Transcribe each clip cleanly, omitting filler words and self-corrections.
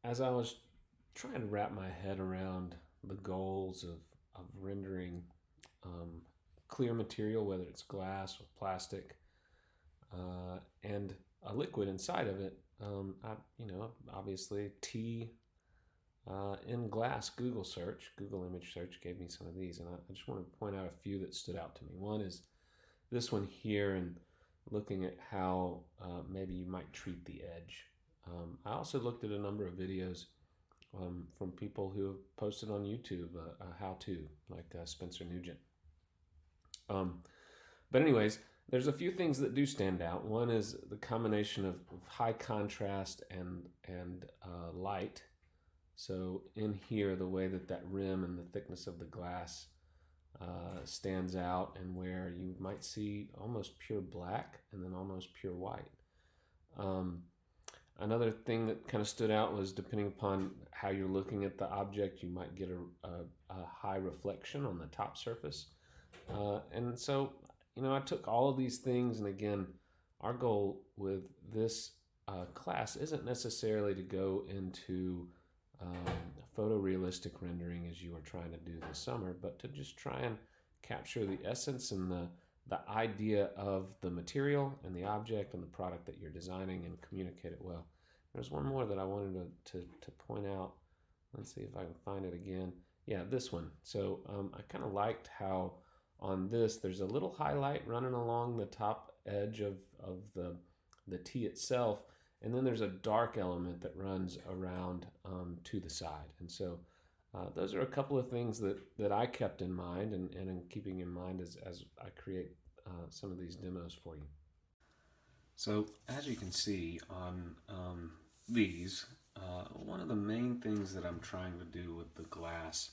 as I was trying to wrap my head around the goals of rendering um, clear material, whether it's glass or plastic, and a liquid inside of it, obviously in glass Google image search gave me some of these, and I just want to point out a few that stood out to me. One is this one here, and looking at how maybe you might treat the edge. I also looked at a number of videos from people who have posted on YouTube a how-to, like Spencer Nugent. But anyways, there's a few things that do stand out. One is the combination of high contrast and light. So in here, the way that rim and the thickness of the glass stands out, and where you might see almost pure black and then almost pure white. Another thing that kind of stood out was, depending upon how you're looking at the object, you might get a high reflection on the top surface. And so, I took all of these things, and again, our goal with this class isn't necessarily to go into photorealistic rendering as you are trying to do this summer, but to just try and capture the essence and the idea of the material and the object and the product that you're designing, and communicate it well. There's one more that I wanted to point out. Let's see if I can find it again. Yeah, this one. So I kind of liked how on this there's a little highlight running along the top edge of the T itself, and then there's a dark element that runs around to the side. And so those are a couple of things that I kept in mind and in keeping in mind as I create some of these demos for you. So as you can see on these, one of the main things that I'm trying to do with the glass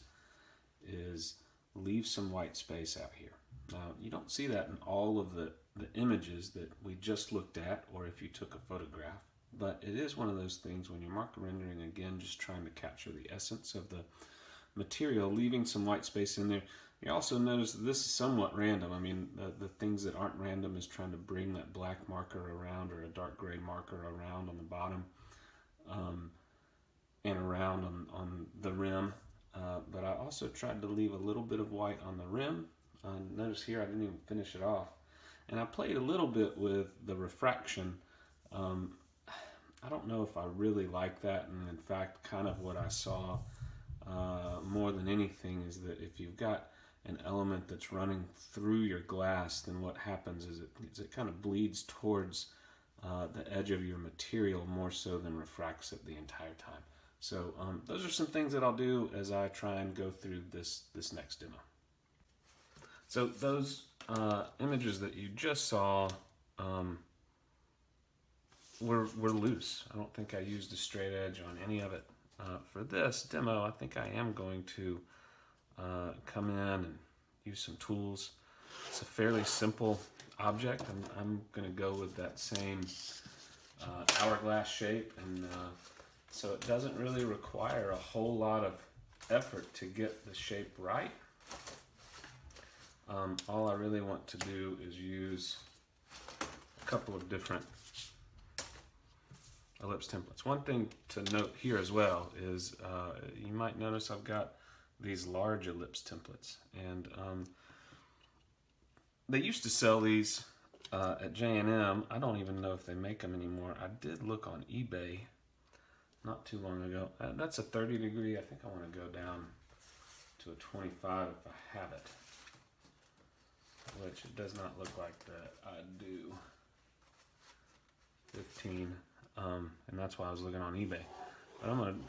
is leave some white space out here. Now, you don't see that in all of the images that we just looked at, or if you took a photograph, but it is one of those things when you're marker rendering, again, just trying to capture the essence of the material, leaving some white space in there. You also notice that this is somewhat random. I mean, the things that aren't random is trying to bring that black marker around, or a dark gray marker around on the bottom, and around on the rim. But I also tried to leave a little bit of white on the rim. Notice here I didn't even finish it off. And I played a little bit with the refraction. I don't know if I really like that, and in fact, kind of what I saw more than anything is that if you've got an element that's running through your glass, then what happens is it kind of bleeds towards the edge of your material more so than refracts it the entire time. So those are some things that I'll do as I try and go through this next demo. So those images that you just saw were loose. I don't think I used a straight edge on any of it. For this demo, I think I am going to come in and use some tools. It's a fairly simple object, and I'm going to go with that same hourglass shape, and so it doesn't really require a whole lot of effort to get the shape right. All I really want to do is use a couple of different ellipse templates. One thing to note here as well is you might notice I've got these large ellipse templates, and they used to sell these at J&M. I don't even know if they make them anymore. I did look on eBay not too long ago. That's a 30 degree. I think I want to go down to a 25 if I have it, which it does not look like that I do. 15, and that's why I was looking on eBay. But I'm going to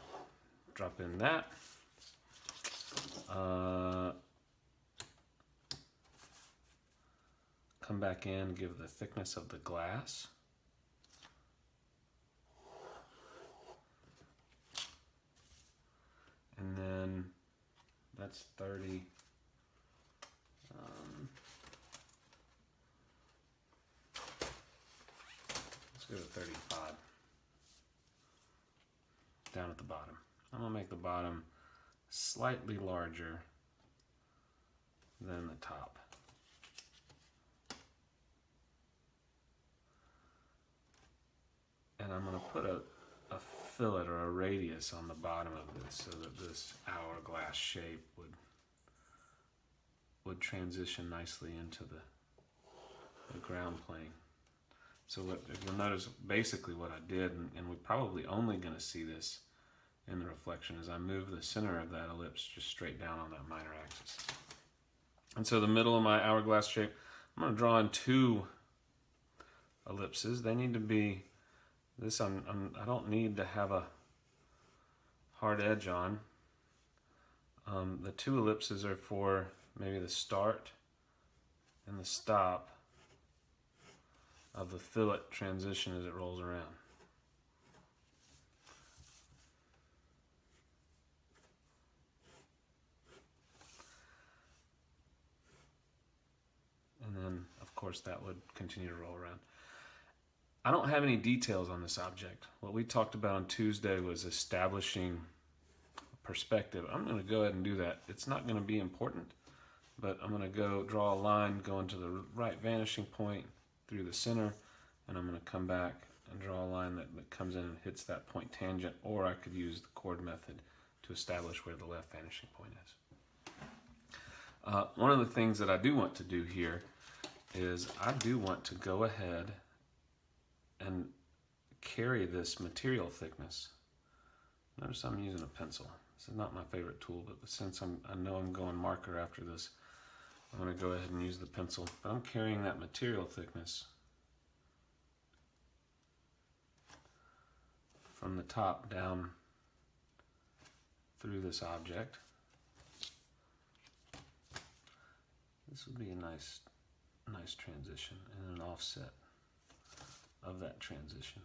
drop in that. Come back in, give the thickness of the glass. And then that's 30. Let's go to 35. Down at the bottom. I'm going to make the bottom slightly larger than the top. And I'm going to put a fillet or a radius on the bottom of this so that this hourglass shape would transition nicely into the ground plane. So you'll notice basically what I did, and we're probably only going to see this in the reflection, is I move the center of that ellipse just straight down on that minor axis. And so the middle of my hourglass shape, I'm going to draw in 2 ellipses. They need to be this. I don't need to have a hard edge on. The 2 ellipses are for maybe the start and the stop of the fillet transition as it rolls around. And then, of course, that would continue to roll around. I don't have any details on this object. What we talked about on Tuesday was establishing perspective. I'm going to go ahead and do that. It's not going to be important, but I'm going to go draw a line going to the right vanishing point through the center, and I'm going to come back and draw a line that comes in and hits that point tangent, or I could use the chord method to establish where the left vanishing point is. One of the things that I do want to do here is I do want to go ahead and carry this material thickness. Notice I'm using a pencil. This is not my favorite tool, but since I know I'm going marker after this, I'm going to go ahead and use the pencil. But I'm carrying that material thickness from the top down through this object. This would be a nice transition and an offset of that transition.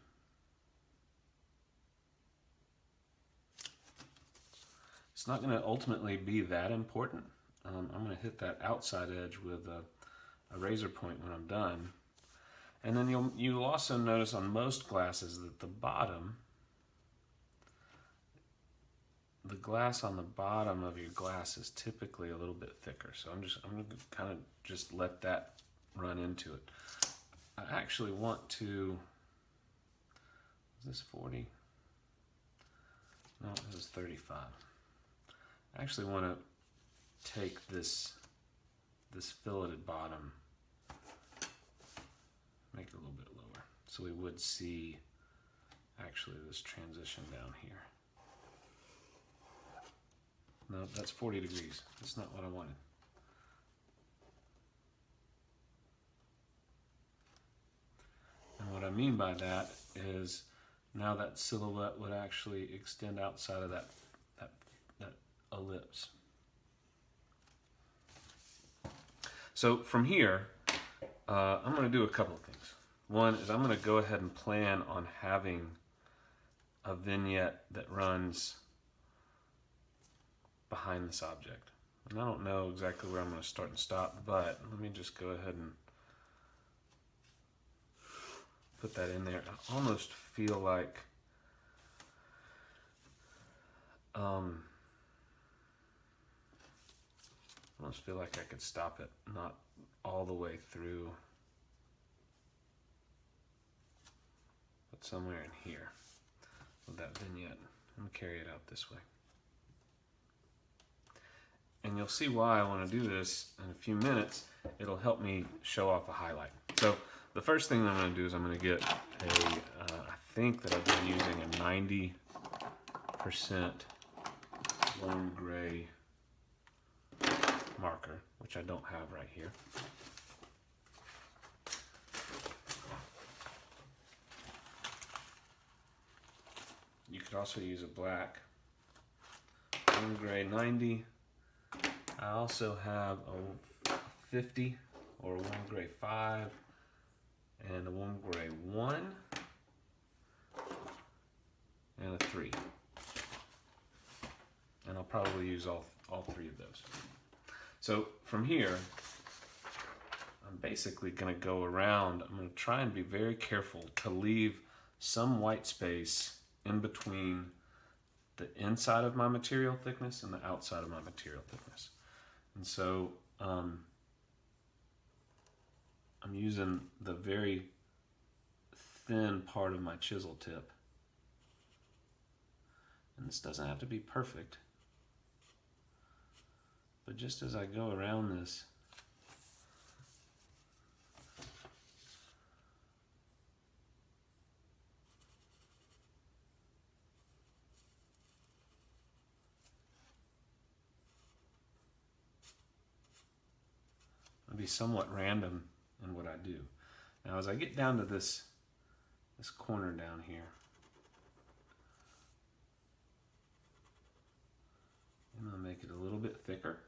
It's not going to ultimately be that important. I'm going to hit that outside edge with a razor point when I'm done. And then you'll also notice on most glasses that the glass on the bottom of your glass is typically a little bit thicker. So I'm going to kind of just let that run into it. I actually want to, is this 40? No, it was 35. I actually want to take this filleted bottom, make it a little bit lower, so we would see actually this transition down here. No, that's 40 degrees. That's not what I wanted. And what I mean by that is now that silhouette would actually extend outside of that ellipse. So from here, I'm going to do a couple of things. One is I'm going to go ahead and plan on having a vignette that runs behind this object. And I don't know exactly where I'm going to start and stop, but let me just go ahead and put that in there. I almost feel like I could stop it, not all the way through, but somewhere in here with that vignette, and carry it out this way. And you'll see why I want to do this in a few minutes. It'll help me show off a highlight. So the first thing that I'm going to do is I'm going to get I think that I've been using a 90% warm gray marker, which I don't have right here. You could also use a black warm gray 90. I also have a 50 or a warm gray 5 and a warm gray 1 and a 3. And I'll probably use all 3 of those. So from here, I'm basically going to go around. I'm going to try and be very careful to leave some white space in between the inside of my material thickness and the outside of my material thickness. And so I'm using the very thin part of my chisel tip And this doesn't have to be perfect, but just as I go around this, I'll be somewhat random in what I do. Now as I get down to this corner down here, I'm going to make it a little bit thicker.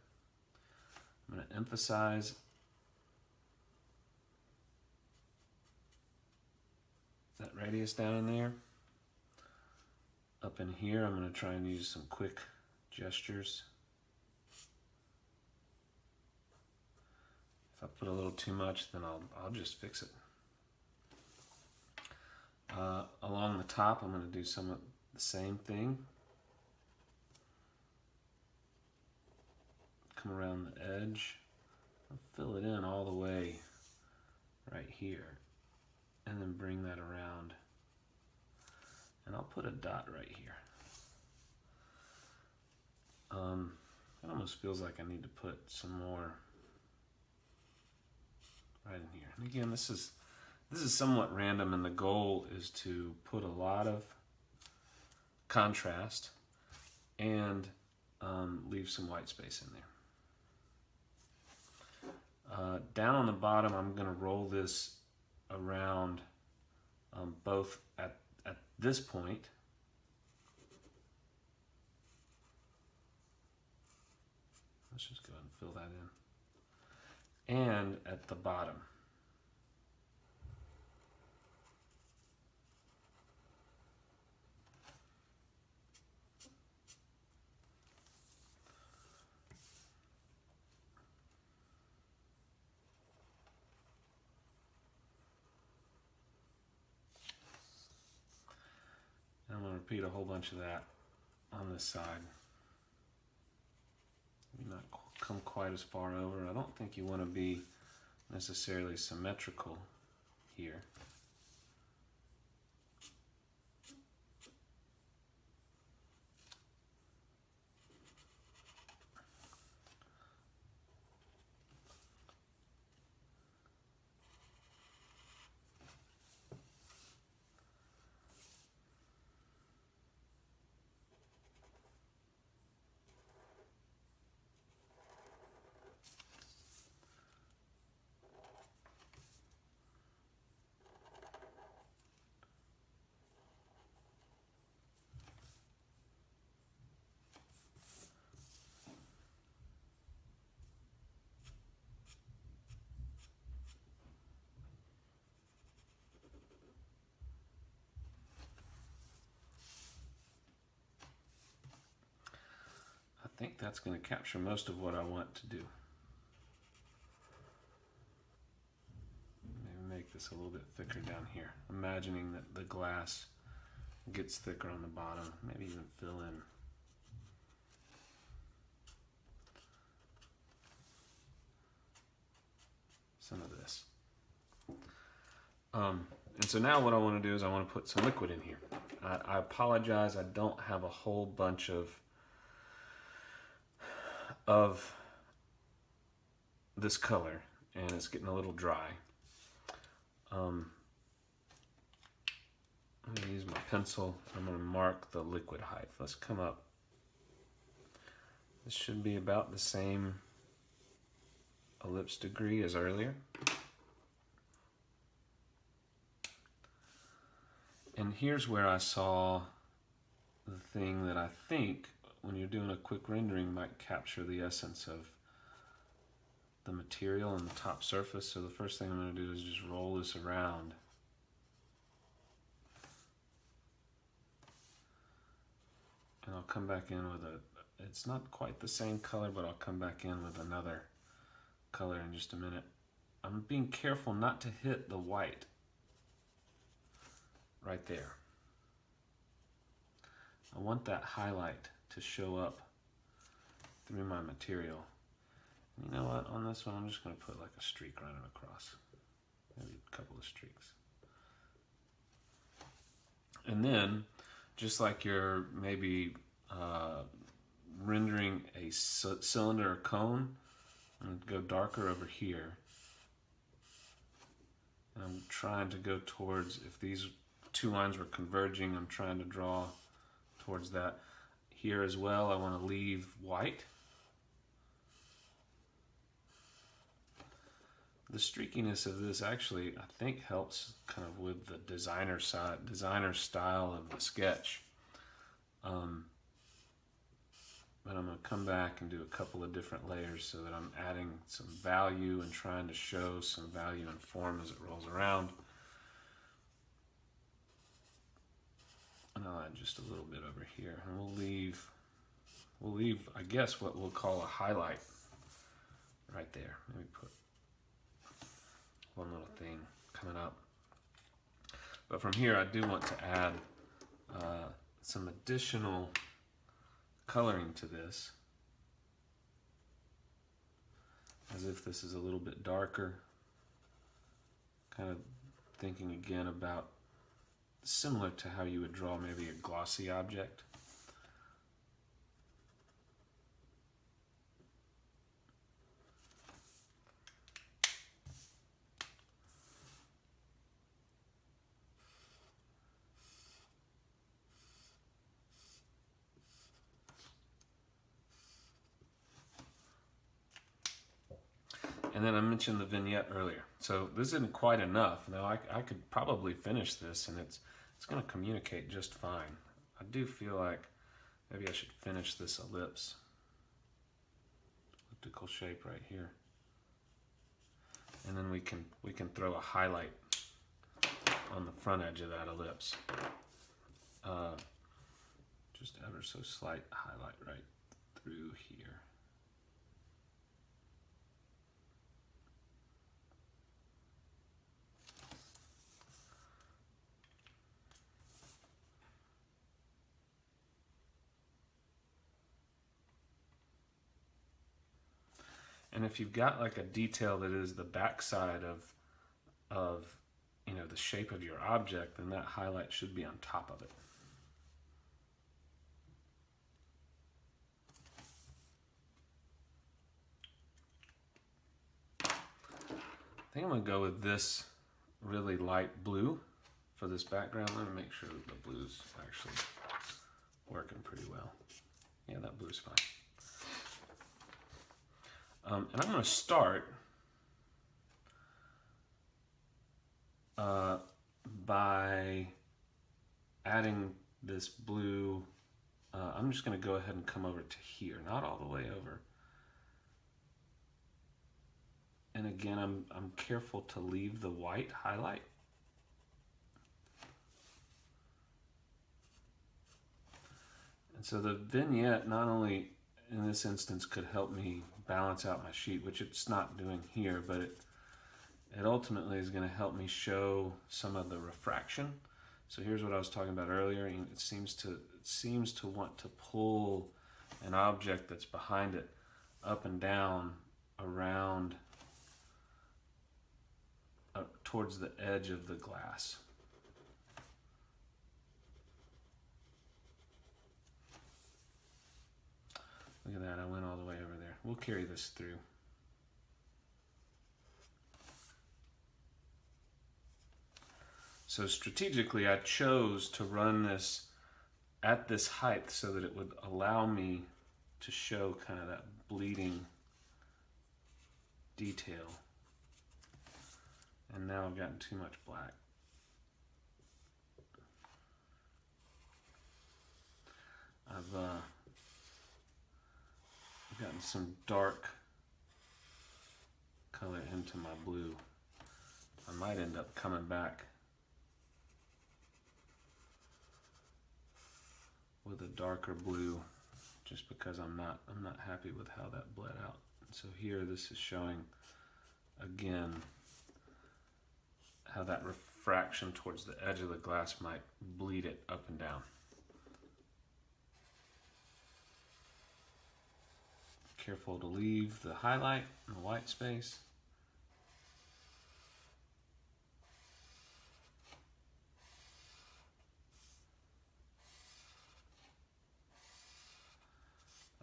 I'm going to emphasize that radius down in there. Up in here, I'm going to try and use some quick gestures. If I put a little too much, then I'll just fix it. Along the top, I'm going to do some of the same thing. Come around the edge, and fill it in all the way right here, and then bring that around. And I'll put a dot right here. It almost feels like I need to put some more right in here. And again, this is somewhat random, and the goal is to put a lot of contrast and leave some white space in there. Down on the bottom, I'm going to roll this around both at this point let's just go ahead and fill that in, and at the bottom. And I'm going to repeat a whole bunch of that on this side. Maybe not come quite as far over. I don't think you want to be necessarily symmetrical here. I think that's going to capture most of what I want to do. Maybe make this a little bit thicker down here. Imagining that the glass gets thicker on the bottom. Maybe even fill in some of this. And so now what I want to do is I want to put some liquid in here. I apologize, I don't have a whole bunch of this color, and it's getting a little dry. I'm going to use my pencil. I'm going to mark the liquid height. Let's come up. This should be about the same ellipse degree as earlier. And here's where I saw the thing that I think, when you're doing a quick rendering, might capture the essence of the material and the top surface. So the first thing I'm going to do is just roll this around. And I'll come back in with it's not quite the same color, but I'll come back in with another color in just a minute. I'm being careful not to hit the white right there. I want that highlight to show up through my material. And you know what, on this one I'm just going to put like a streak running across, maybe a couple of streaks. And then just like you're maybe rendering a cylinder or cone. I'm going to go darker over here. And I'm trying to go towards, if these two lines were converging, I'm trying to draw towards that. Here as well, I want to leave white. The streakiness of this actually, I think, helps kind of with the designer style of the sketch. But I'm going to come back and do a couple of different layers so that I'm adding some value and trying to show some value and form as it rolls around. And I'll add just a little bit over here. And we'll leave, I guess, what we'll call a highlight right there. Let me put one little thing coming up. But from here, I do want to add some additional coloring to this, as if this is a little bit darker, kind of thinking again about similar to how you would draw maybe a glossy object. And then I mentioned the vignette earlier. So this isn't quite enough. Now I could probably finish this and it's going to communicate just fine. I do feel like maybe I should finish this ellipse. Elliptical shape right here. And then we can throw a highlight on the front edge of that ellipse. Just ever so slight highlight right through here. And if you've got like a detail that is the backside of you know, the shape of your object, then that highlight should be on top of it. I think I'm going to go with this really light blue for this background. Let me make sure that the blue's actually working pretty well. Yeah, that blue's fine. And I'm going to start by adding this blue. I'm just going to go ahead and come over to here, not all the way over. And again, I'm careful to leave the white highlight. And so the vignette not only in this instance could help me balance out my sheet, which it's not doing here, but it ultimately is going to help me show some of the refraction. So here's what I was talking about earlier. It seems to want to pull an object that's behind it up and down around towards the edge of the glass. Look at that, I went all the way over there. We'll carry this through. So strategically, I chose to run this at this height so that it would allow me to show kind of that bleeding detail. And now I've gotten too much black. I've gotten some dark color into my blue. I might end up coming back with a darker blue just because I'm not happy with how that bled out. So here this is showing again how that refraction towards the edge of the glass might bleed it up and down. Careful to leave the highlight and the white space.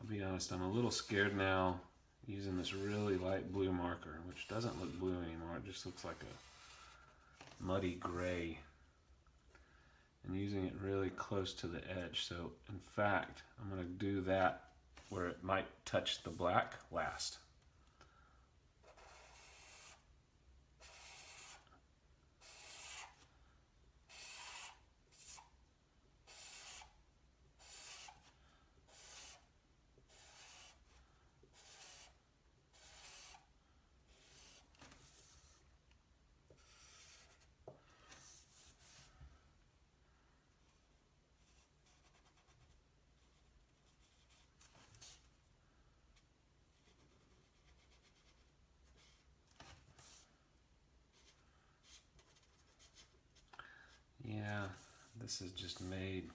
I'll be honest, I'm a little scared now using this really light blue marker, which doesn't look blue anymore. It just looks like a muddy gray. And using it really close to the edge. So in fact, I'm going to do that where it might touch the black last. Yeah, this has just made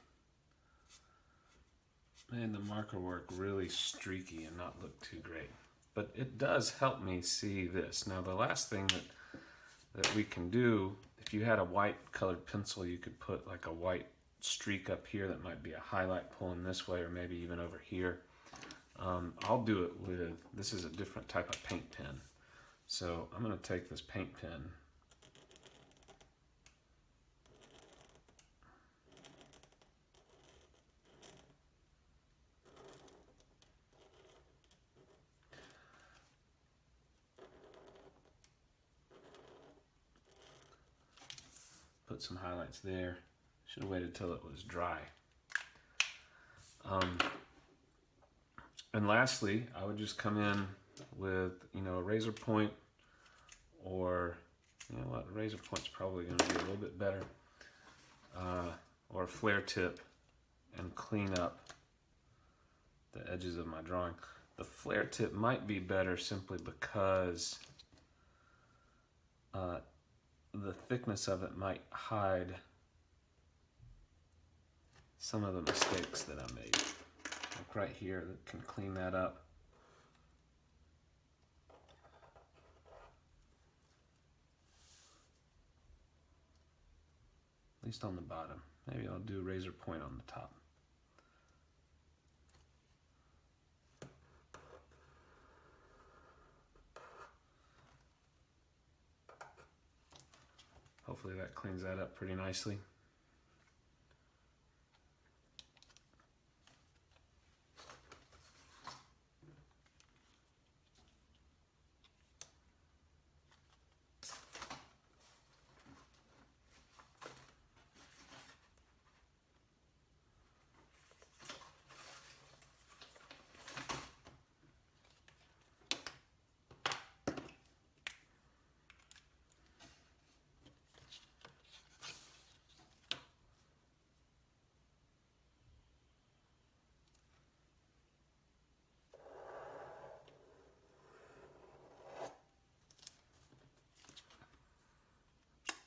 the marker work really streaky and not look too great. But it does help me see this. Now the last thing that we can do, if you had a white colored pencil, you could put like a white streak up here that might be a highlight pulling this way, or maybe even over here. I'll do it with, this is a different type of paint pen. So I'm going to take this paint pen, put some highlights there. Should have waited till it was dry. And lastly, I would just come in with, a razor point, or, a razor point's probably going to be a little bit better, or a flare tip, and clean up the edges of my drawing. The flare tip might be better simply because the thickness of it might hide some of the mistakes that I made. Like right here, that can clean that up. At least on the bottom. Maybe I'll do razor point on the top. Hopefully that cleans that up pretty nicely.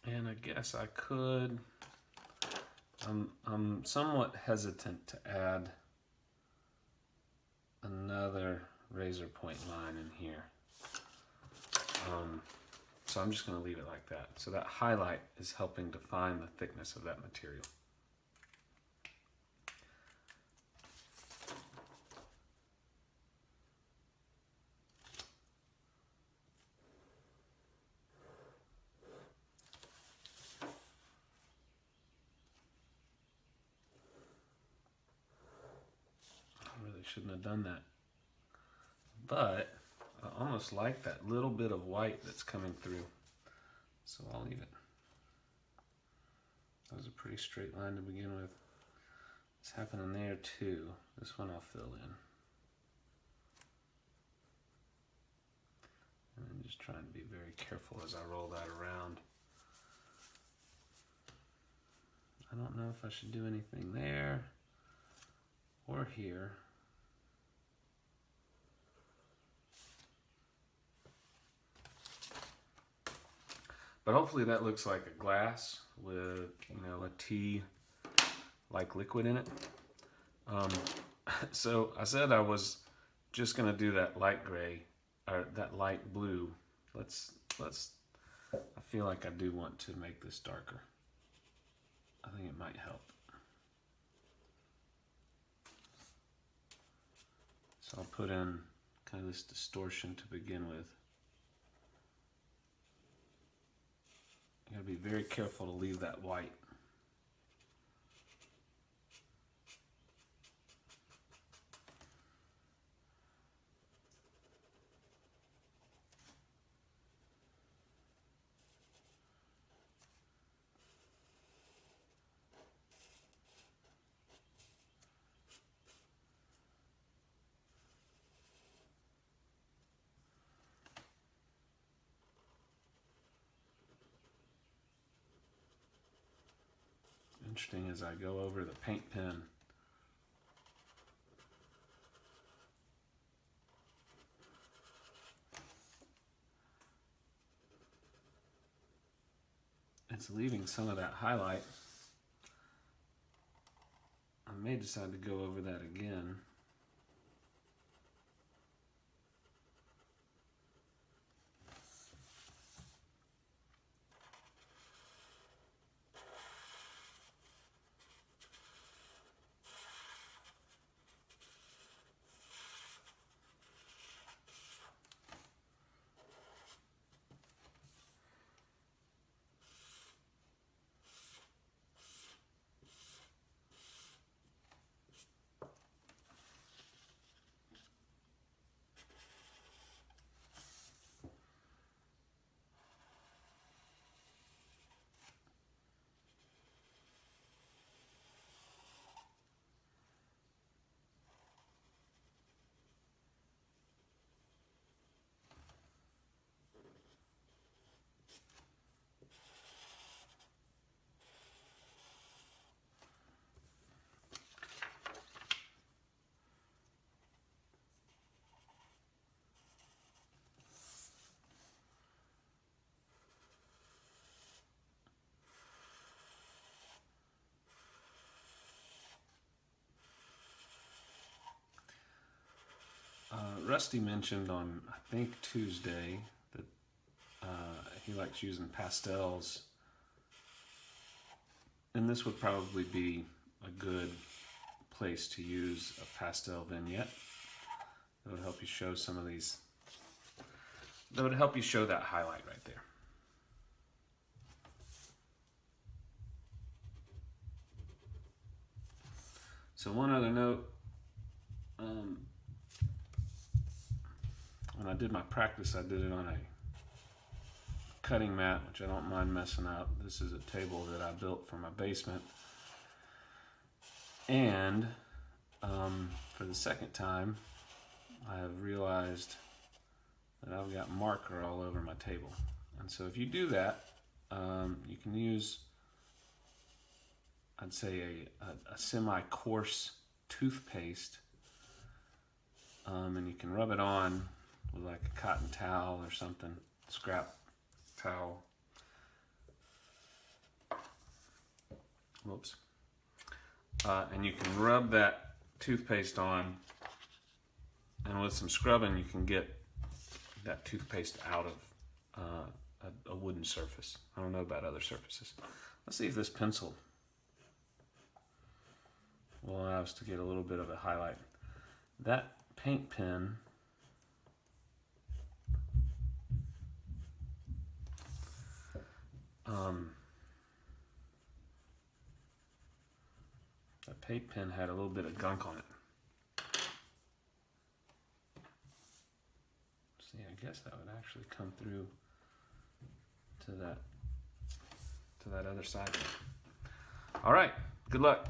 And I guess I could, I'm somewhat hesitant to add another razor point line in here. So I'm just going to leave it like that. So that highlight is helping define the thickness of that material. Shouldn't have done that, but I almost like that little bit of white that's coming through, so I'll leave it. That was a pretty straight line to begin with. It's happening there too. This one I'll fill in, and I'm just trying to be very careful as I roll that around. I don't know if I should do anything there or here. But hopefully that looks like a glass with, a tea-like liquid in it. So I said I was just going to do that light gray, or that light blue. I feel like I do want to make this darker. I think it might help. So I'll put in kind of this distortion to begin with. You gotta be very careful to leave that white. Interesting as I go over the paint pen. It's leaving some of that highlight. I may decide to go over that again. Rusty mentioned on, I think, Tuesday that he likes using pastels, and this would probably be a good place to use a pastel vignette. That would help you show some of these. That would help you show that highlight right there. So one other note, when I did my practice, I did it on a cutting mat, which I don't mind messing up. This is a table that I built for my basement. And for the second time, I have realized that I've got marker all over my table. And so if you do that, you can use, I'd say, a semi-coarse toothpaste, and you can rub it on with like a cotton towel or something, scrap towel. Whoops. And you can rub that toothpaste on, and with some scrubbing you can get that toothpaste out of a wooden surface. I don't know about other surfaces. Let's see if this pencil will allow us to get a little bit of a highlight. That paint pen that paint pen had a little bit of gunk on it. See, I guess that would actually come through to that other side. All right, good luck.